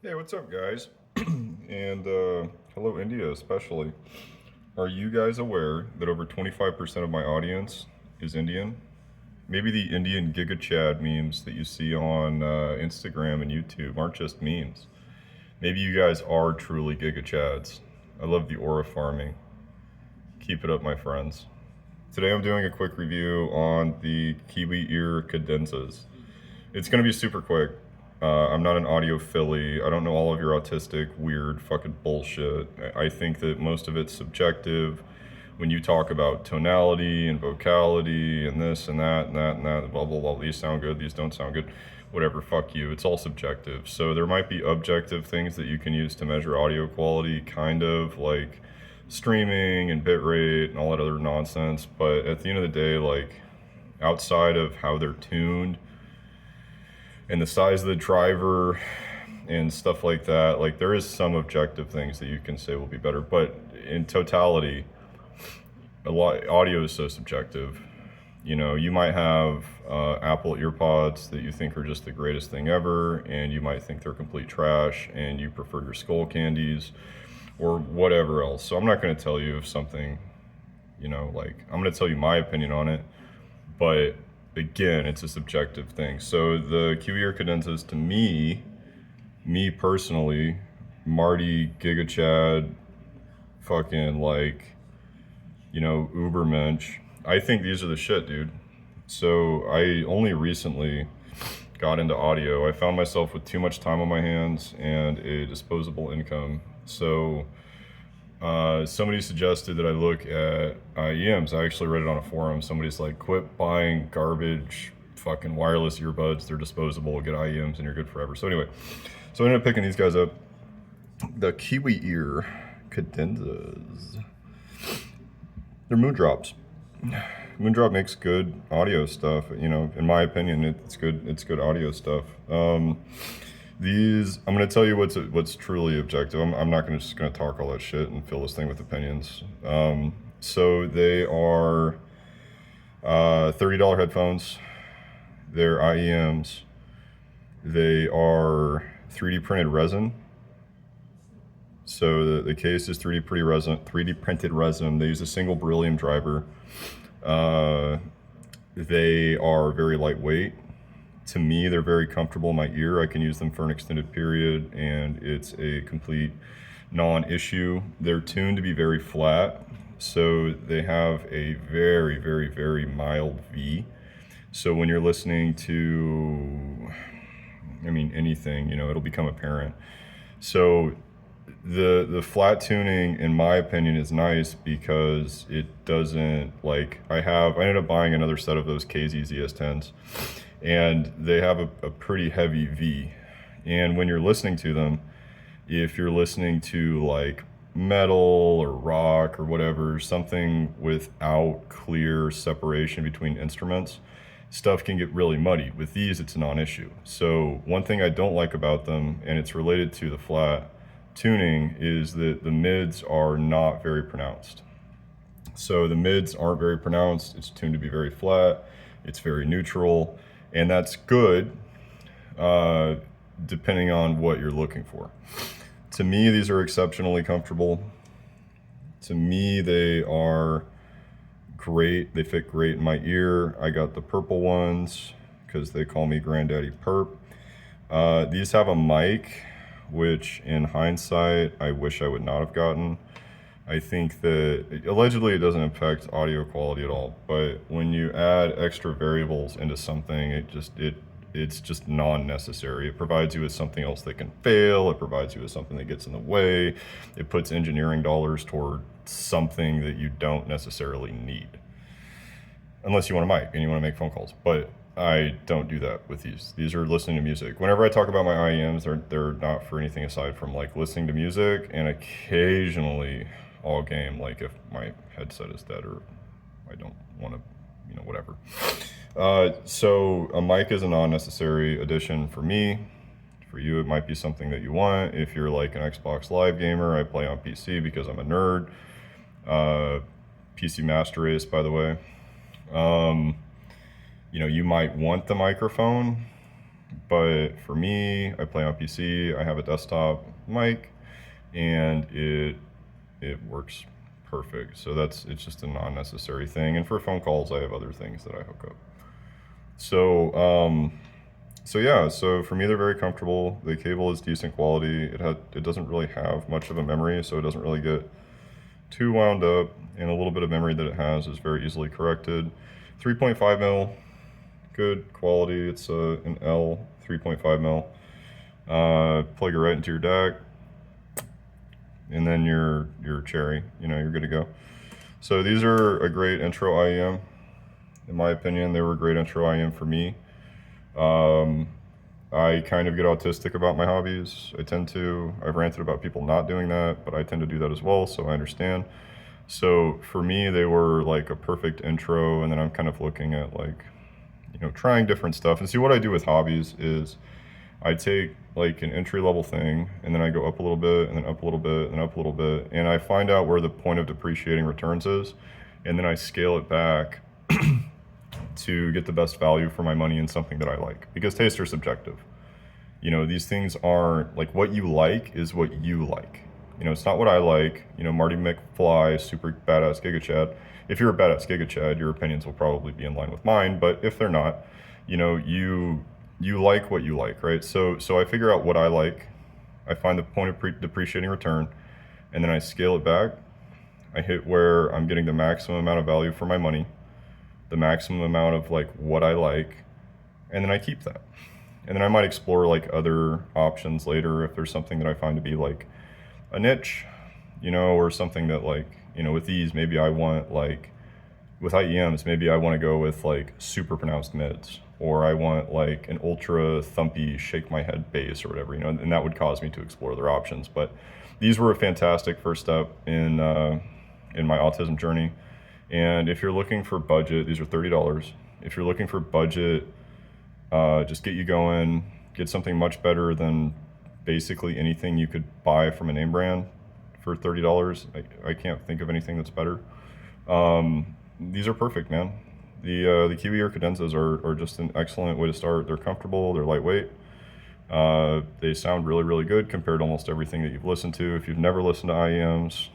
Hey, what's up, guys? And hello, India, especially. Are you guys aware that over 25% of my audience is Indian? Maybe the Indian Giga Chad memes that you see on Instagram and YouTube aren't just memes. Maybe you guys are truly Giga Chads. I love the aura farming. Keep it up, my friends. Today I'm doing a quick review on the Kiwi ear cadenzas. It's gonna be super quick. I'm not an audiophile. I don't know all of your autistic, weird, fucking bullshit. I think that most of it's subjective. When you talk about tonality and vocality and this and that and that and that, blah, blah, blah, these sound good, these don't sound good, whatever, fuck you. It's all subjective. So there might be objective things that you can use to measure audio quality, kind of like streaming and bitrate and all that other nonsense. But at the end of the day, like, outside of how they're tuned, and the size of the driver and stuff like that, like there is some objective things that you can say will be better, but in totality, a lot audio is so subjective. You know, you might have Apple earpods that you think are just the greatest thing ever, and you might think they're complete trash, and you prefer your skull candies or whatever else. So I'm not going to tell you if something, like I'm going to tell you my opinion on it, but again, it's a subjective thing. So the Kiwi ear cadenzas, to me personally, Marty, Giga Chad, fucking like, Ubermensch, I think these are the shit, dude. So I only recently got into audio. I found myself with too much time on my hands and a disposable income. So somebody suggested that I look at IEMs. I actually read it on a forum. Somebody's like, quit buying garbage fucking wireless earbuds. They're disposable. Get IEMs and you're good forever. So anyway, so I ended up picking these guys up. The Kiwi ear cadenzas. They're Moondrops. Moondrop makes good audio stuff. In my opinion, it's good. It's good audio stuff. These, I'm going to tell you what's truly objective. I'm not just going to talk all that shit and fill this thing with opinions. So they are $30 headphones. They're IEMs. They are 3D printed resin. So the case is 3D printed resin. They use a single beryllium driver. They are very lightweight. To me, they're very comfortable in my ear. I can use them for an extended period, and it's a complete non-issue. They're tuned to be very flat, so they have a very, very, very mild V. So when you're listening to, anything, it'll become apparent. So the flat tuning, in my opinion, is nice because it doesn't, like, I ended up buying another set of those KZ ZS10s, and they have a pretty heavy V. And when you're listening to them, if you're listening to like metal or rock or whatever, something without clear separation between instruments, stuff can get really muddy. With these, it's a non-issue. So one thing I don't like about them, and it's related to the flat tuning, is that the mids are not very pronounced. So the mids aren't very pronounced. It's tuned to be very flat. It's very neutral, and that's good depending on what you're looking for. To me, these are exceptionally comfortable. To me, they are great. They fit great in my ear. I got the purple ones because they call me Granddaddy Perp. These have a mic, which in hindsight, I wish I would not have gotten. I think that allegedly it doesn't affect audio quality at all, but when you add extra variables into something, it's just non-necessary. It provides you with something else that can fail. It provides you with something that gets in the way. It puts engineering dollars toward something that you don't necessarily need, unless you want a mic and you want to make phone calls. But I don't do that with these. These are listening to music. Whenever I talk about my IEMs, they're not for anything aside from like listening to music and occasionally all game, like if my headset is dead or I don't want to, whatever. So a mic is a non-necessary addition for me. For you, it might be something that you want. If you're like an Xbox Live gamer, I play on PC because I'm a nerd. PC Master Race, by the way. You might want the microphone. But for me, I play on PC, I have a desktop mic, and it works perfect. So it's just a non-necessary thing. And for phone calls, I have other things that I hook up. So so yeah, so for me they're very comfortable. The cable is decent quality. It doesn't really have much of a memory, so it doesn't really get too wound up, and a little bit of memory that it has is very easily corrected. 3.5 mil, good quality. It's an L 3.5 mil. Plug it right into your DAC, and then your cherry. You're good to go. So these are a great intro IEM. In my opinion, they were a great intro IEM for me. I kind of get autistic about my hobbies. I've ranted about people not doing that, but I tend to do that as well, so I understand. So for me, they were like a perfect intro, and then I'm kind of looking at like, trying different stuff. And see, what I do with hobbies is I take like an entry level thing, and then I go up a little bit, and then up a little bit, and up a little bit, and I find out where the point of depreciating returns is, and then I scale it back to get the best value for my money in something that I like. Because taste are subjective. These things aren't like, what you like is what you like. It's not what I like. Marty McFly, super badass Giga Chad. If you're a badass Giga Chad, your opinions will probably be in line with mine. But if they're not, you like what you like, right? So I figure out what I like. I find the point of depreciating return, and then I scale it back. I hit where I'm getting the maximum amount of value for my money, the maximum amount of like what I like, and then I keep that. And then I might explore like other options later if there's something that I find to be like a niche, or something that like, with these, maybe I want like, with IEMs, maybe I want to go with like super pronounced mids, or I want like an ultra thumpy shake my head bass or whatever, and that would cause me to explore other options. But these were a fantastic first step in my autism journey. And if you're looking for budget, these are $30. If you're looking for budget, just get you going, get something much better than basically anything you could buy from a name brand for $30. I can't think of anything that's better. These are perfect, man. The Kiwi or Cadenzas are just an excellent way to start. They're comfortable, they're lightweight. They sound really, really good compared to almost everything that you've listened to. If you've never listened to IEMs,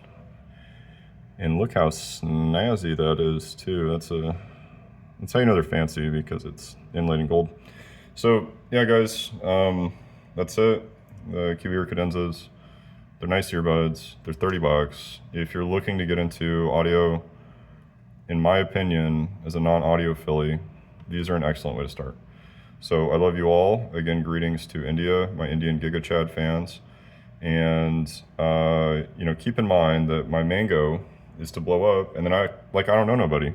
and look how snazzy that is too. That's how you know they're fancy, because it's inlaid in gold. So yeah, guys, that's it. The Kiwi or Cadenzas, they're nice earbuds. They're $30. If you're looking to get into audio, in my opinion, as a non-audiophile, these are an excellent way to start. So I love you all. Again, greetings to India, my Indian Giga Chad fans. And, keep in mind that my mango is to blow up, and then I don't know nobody.